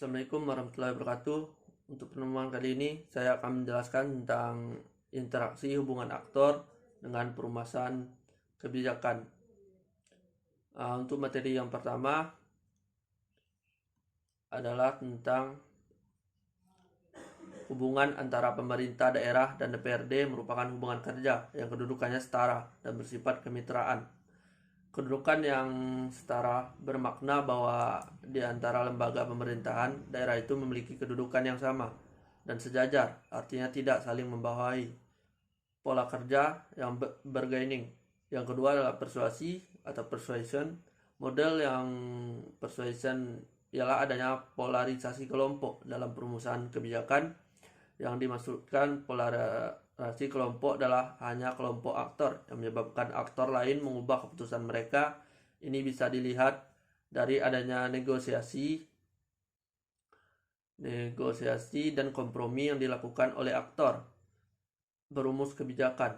Assalamualaikum warahmatullahi wabarakatuh. Untuk pertemuan kali ini saya akan menjelaskan tentang interaksi hubungan aktor dengan perumasan kebijakan. Untuk materi yang pertama adalah tentang hubungan antara pemerintah daerah dan DPRD merupakan hubungan kerja yang kedudukannya setara dan bersifat kemitraan. Kedudukan yang setara bermakna bahwa di antara lembaga pemerintahan, daerah itu memiliki kedudukan yang sama dan sejajar, artinya tidak saling membawahi. Pola kerja yang bargaining. Yang kedua adalah persuasi atau persuasion. Model yang persuasion ialah adanya polarisasi kelompok dalam perumusan kebijakan. Yang dimaksudkan polarisasi kelompok adalah hanya kelompok aktor yang menyebabkan aktor lain mengubah keputusan mereka. Ini bisa dilihat dari adanya negosiasi dan kompromi yang dilakukan oleh aktor berumus kebijakan.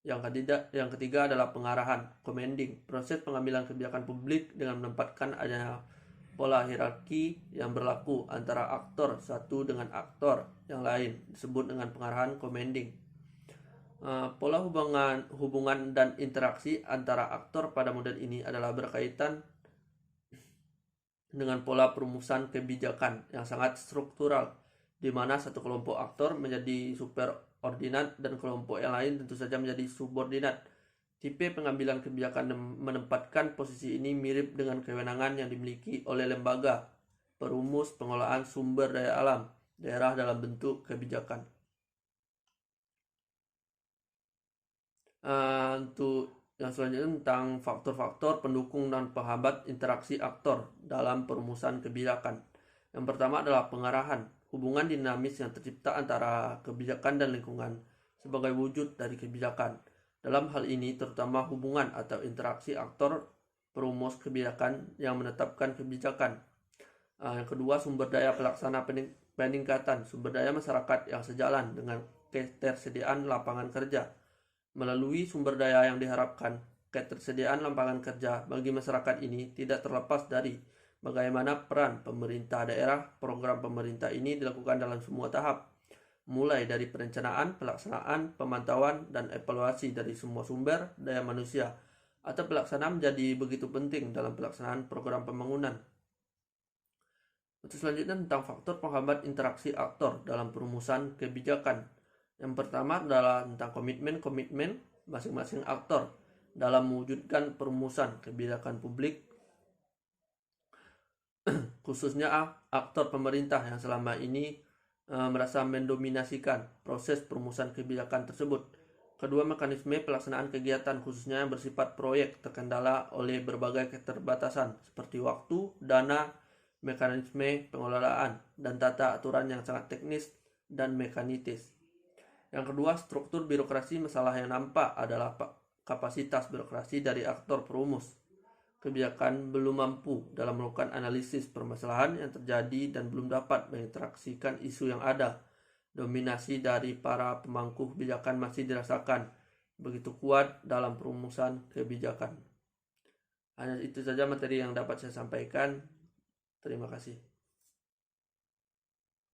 Yang ketiga adalah pengarahan, commanding, proses pengambilan kebijakan publik dengan menempatkan adanya pola hierarki yang berlaku antara aktor satu dengan aktor yang lain disebut dengan pengarahan commanding. Pola hubungan dan interaksi antara aktor pada model ini adalah berkaitan dengan pola perumusan kebijakan yang sangat struktural, di mana satu kelompok aktor menjadi superordinat dan kelompok yang lain tentu saja menjadi subordinat. Tipe pengambilan kebijakan menempatkan posisi ini mirip dengan kewenangan yang dimiliki oleh lembaga perumus pengelolaan sumber daya alam daerah dalam bentuk kebijakan. Untuk yang selanjutnya tentang faktor-faktor pendukung dan penghambat interaksi aktor dalam perumusan kebijakan. Yang pertama adalah pengarahan, hubungan dinamis yang tercipta antara kebijakan dan lingkungan sebagai wujud dari kebijakan. Dalam hal ini terutama hubungan atau interaksi aktor perumus kebijakan yang menetapkan kebijakan. Yang kedua, sumber daya pelaksana peningkatan sumber daya masyarakat yang sejalan dengan ketersediaan lapangan kerja. Melalui sumber daya yang diharapkan, ketersediaan lapangan kerja bagi masyarakat ini tidak terlepas dari bagaimana peran pemerintah daerah. Program pemerintah ini dilakukan dalam semua tahap, mulai dari perencanaan, pelaksanaan, pemantauan, dan evaluasi dari semua sumber daya manusia, atau pelaksanaan menjadi begitu penting dalam pelaksanaan program pembangunan. Untuk selanjutnya tentang faktor penghambat interaksi aktor dalam perumusan kebijakan. Yang pertama adalah tentang komitmen masing-masing aktor dalam mewujudkan perumusan kebijakan publik, khususnya aktor pemerintah yang selama ini merasa mendominasikan proses perumusan kebijakan tersebut. Kedua, mekanisme pelaksanaan kegiatan khususnya yang bersifat proyek terkendala oleh berbagai keterbatasan seperti waktu, dana, mekanisme pengelolaan, dan tata aturan yang sangat teknis dan mekanitis. Yang kedua, struktur birokrasi. Masalah yang nampak adalah kapasitas birokrasi dari aktor perumus kebijakan belum mampu dalam melakukan analisis permasalahan yang terjadi dan belum dapat menginteraksikan isu yang ada. Dominasi dari para pemangku kebijakan masih dirasakan begitu kuat dalam perumusan kebijakan. Hanya itu saja materi yang dapat saya sampaikan. Terima kasih.